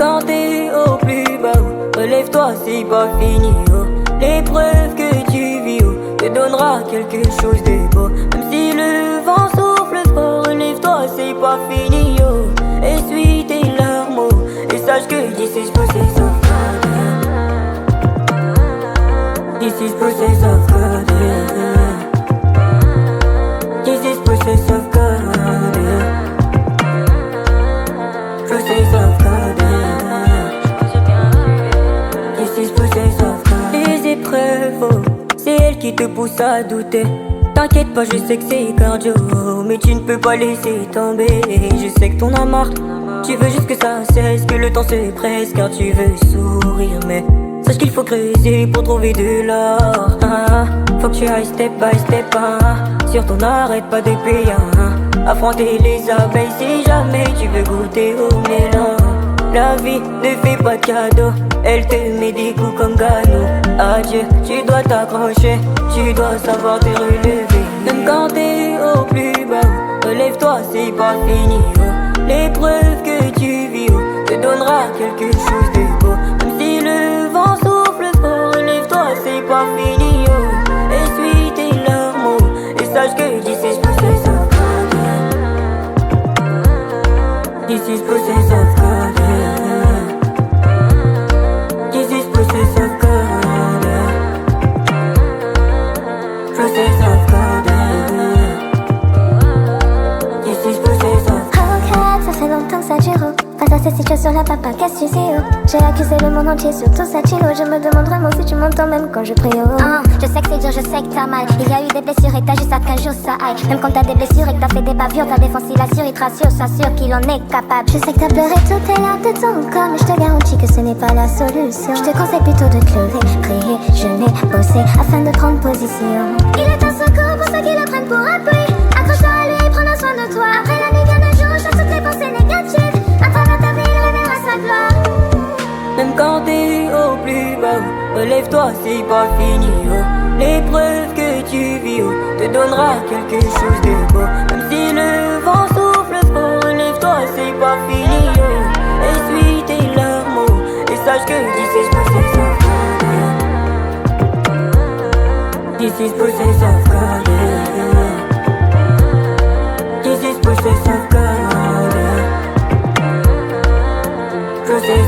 quand t'es au plus bas, oh, relève-toi, c'est pas fini, oh. L'épreuve que tu vis, oh, te donnera quelque chose de beau. Même si le vent souffle fort, relève-toi, c'est pas fini, oh. Essuie tes larmes, oh, et sache que this is process of God. This is process of God. This is process of God. Process of God. This is process of God. Les épreuves, oh, c'est elle qui te pousse à douter. T'inquiète pas, je sais que c'est cardio, mais tu ne peux pas laisser tomber. Je sais que t'en as marre, tu veux juste que ça cesse, que le temps se presse, car tu veux sourire. Mais sache qu'il faut creuser pour trouver de l'or. Faut que tu ailles step by step, surtout n'arrête pas de payer. Affronter les abeilles si jamais tu veux goûter au mélange. La vie ne fait pas de cadeaux, elle te met des coups comme Gano. Adieu, tu dois t'accrocher, tu dois savoir te relever. Même quand t'es au plus bas, relève-toi, c'est pas fini, oh. L'épreuve que tu vis, oh, te donnera quelque chose de beau. Même si le vent souffle fort, relève-toi, c'est pas fini, oh. Essuie tes larmes, oh, et sache que this is process of God. This is process of God. This is process of God. Process of God. This is process of God. Oh God, ça fait longtemps que ça dure. Face à cette situation-là, papa, qu'est-ce que tu sais, oh? J'ai accusé le monde entier sur tout ça, chilo. Je me demande vraiment si tu m'entends même quand je prie, oh. Je sais que c'est dur, je sais que t'as mal. Il y a eu des blessures et t'as juste hâte qu'un jour ça aille. Même quand t'as des blessures et que t'as fait des bavures, ta défense il assure, il te rassure, s'assure qu'il en est capable. Je sais que t'as pleuré toutes tes larmes de ton corps, mais je te garantis que ce n'est pas la solution. Je te conseille plutôt de pleurer, prier, jeûner, bosser afin de prendre position. Il est un secours pour ceux qui le prennent pour appui. Accroche-toi à lui, prends soin de toi. Après la nuit vient le jour, chasse toutes les pensées négatives. À travers ta vie, il révélera sa gloire. Même quand t'es au plus bas, relève-toi, c'est pas fini, oh. L'épreuve que tu vis, oh, te donnera quelque chose de beau. Même si le vent souffle fort, relève-toi, c'est pas fini, oh. Essuie tes larmes, oh, et sache que this is process of God. This is process of God. This is process of God. Process